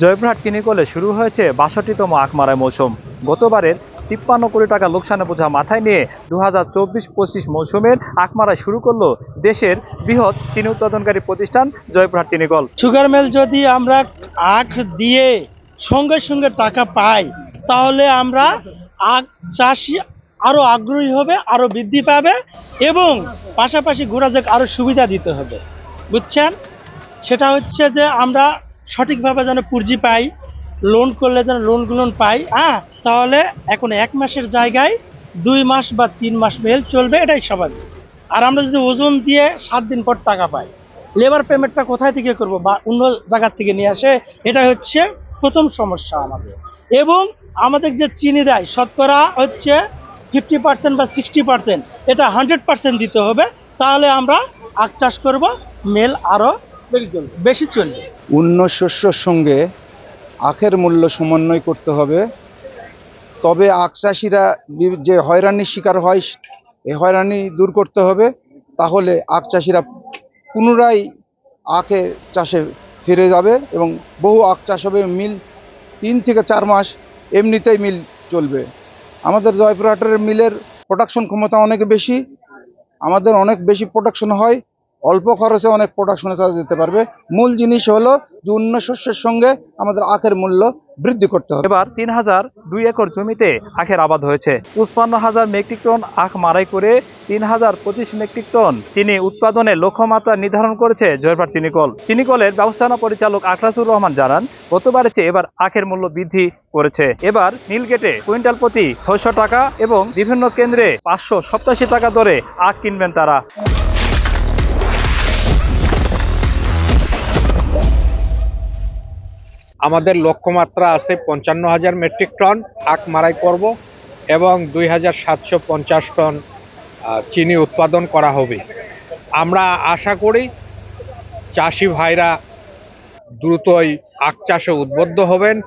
জয়পুরহাট চিনিকলে শুরু হয়েছে ৬২তম আখ মারাই মৌসুম। গতবারের ৫৩ কোটি টাকা লোকসানের বোঝা মাথায় নিয়ে ২০২৪-২৫ মৌসুমের আখ মারাই শুরু করলো দেশের বৃহৎ চিনি উৎপাদনকারী প্রতিষ্ঠান জয়পুরহাট চিনিকল। সুগার মিল যদি আমরা আখ দিয়ে সঙ্গে সঙ্গে টাকা পাই, তাহলে আমরা আখ চাষি আরো আগ্রহী হবে, আরো বৃদ্ধি পাবে এবং পাশাপাশি ঘোরাদের আরো সুবিধা দিতে হবে। বুঝছেন? সেটা হচ্ছে যে আমরা সঠিকভাবে যেন পুঁজি পাই, লোন করলে যেন লোন পাই। তাহলে এখন ১ মাসের জায়গায় ২ মাস বা ৩ মাস মেল চলবে, এটাই স্বাভাবিক। আর আমরা যদি ওজন দিয়ে ৭ দিন পর টাকা পাই, লেবার পেমেন্টটা কোথায় থেকে করব বা অন্য জায়গা থেকে নিয়ে আসে, এটা হচ্ছে প্রথম সমস্যা আমাদের। এবং আমাদের যে চিনি দেয় শতকরা হচ্ছে 50% বা 60%, এটা 100% দিতে হবে, তাহলে আমরা আখ চাষ করব, মেল আরো বেশি চলবে। অন্য শস্যের সঙ্গে আখের মূল্য সমন্বয় করতে হবে, তবে আখ চাষিরা যে হয়রানির শিকার হয় এই হয়রানি দূর করতে হবে। তাহলে আখ চাষিরা পুনরায় আখে চাষে ফিরে যাবে এবং বহু আখ চাষ হবে। মিল ৩ থেকে ৪ মাস এমনিতেই মিল চলবে। আমাদের জয়পুরহাটের মিলের প্রোডাকশন ক্ষমতা অনেক বেশি, আমাদের অনেক বেশি প্রোডাকশন হয়, অল্প খরচে অনেক প্রোডাকশনে চলা যেতে পারবে। মূল জিনিস হলো যে অন্য শস্যের সঙ্গে আমাদের আখের মূল্য বৃদ্ধি করতে হবে। এবার ৩,০০২ একর জমিতে আখের আবাদ হয়েছে। ৫৫,০০০ মেট্রিক টন আখ মারাই করে ৩,০২৫ মেট্রিক টন চিনি উৎপাদনের লক্ষ্যমাত্রা নির্ধারণ করেছে জয়পুরহাট চিনিকল। চিনিকলের ব্যবস্থাপনা পরিচালক আখলাসুর রহমান জানান, গতবারের চেয়ে এবার আখের মূল্য বৃদ্ধি করেছে। এবার নীলগেটে কুইন্টাল প্রতি ৬০০ টাকা এবং বিভিন্ন কেন্দ্রে ৫৮৭ টাকা দরে আখ কিনবেন তারা। আমাদের লক্ষ্যমাত্রা আছে ৫৫,০০০ মেট্রিক টন আখ মারাই করব এবং ২,৭৫০ টন চিনি উৎপাদন করা হবে। আমরা আশা করি চাষি ভাইরা দ্রুতই আখ চাষে উদ্বুদ্ধ হবেন,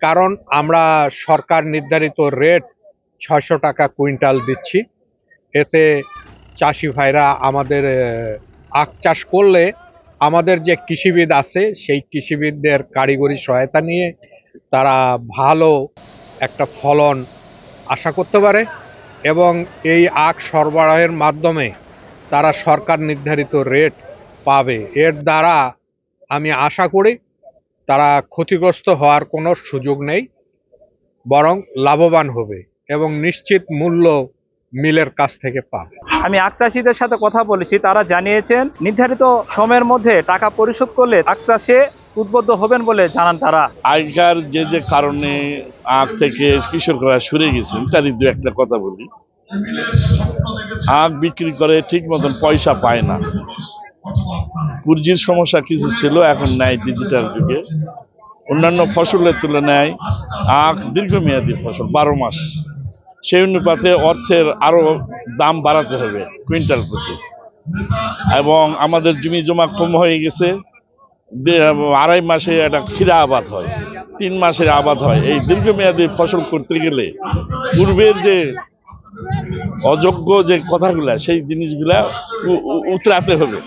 কারণ আমরা সরকার নির্ধারিত রেট ৬০০ টাকা কুইন্টাল দিচ্ছি। এতে চাষি ভাইরা আমাদের আখ চাষ করলে আমাদের যে কৃষিবিদ আছে সেই কৃষিবিদদের কারিগরি সহায়তা নিয়ে তারা ভালো একটা ফলন আশা করতে পারে এবং এই আখ সরবরাহের মাধ্যমে তারা সরকার নির্ধারিত রেট পাবে। এর দ্বারা আমি আশা করি তারা ক্ষতিগ্রস্ত হওয়ার কোনো সুযোগ নেই, বরং লাভবান হবে এবং নিশ্চিত মূল্য মিলের কাছ থেকে পাবে। আমি আখ চাষিদের সাথে কথা বলেছি, তারা জানিয়েছেন নির্ধারিত সময়ের মধ্যে টাকা পরিশোধ করলে আখ চাষে উদ্বুদ্ধ হবেন বলে জানান তারা। আগেকার যে কারণে আখ থেকে কৃষকরা সরে গেছেন তারই দু একটা কথা বলি। আখ বিক্রি করে ঠিক মতন পয়সা পায় না, পুঁজির সমস্যা কিছু ছিল, এখন নাই ডিজিটাল যুগে। অন্যান্য ফসলের তুলনায় আখ দীর্ঘমেয়াদী ফসল, ১২ মাস, সেই অনুপাতে অর্থের আরো দাম বাড়াতে হবে কুইন্টাল প্রতি। এবং আমাদের জমি জমা কম হয়ে গেছে, ২.৫ মাসে একটা ক্ষীরা আবাদ হয়, ৩ মাসের আবাদ হয়। এই দীর্ঘমেয়াদী ফসল করতে গেলে পূর্বের যে অযোগ্য যে কথাগুলা সেই জিনিসগুলা উতরাতে হবে।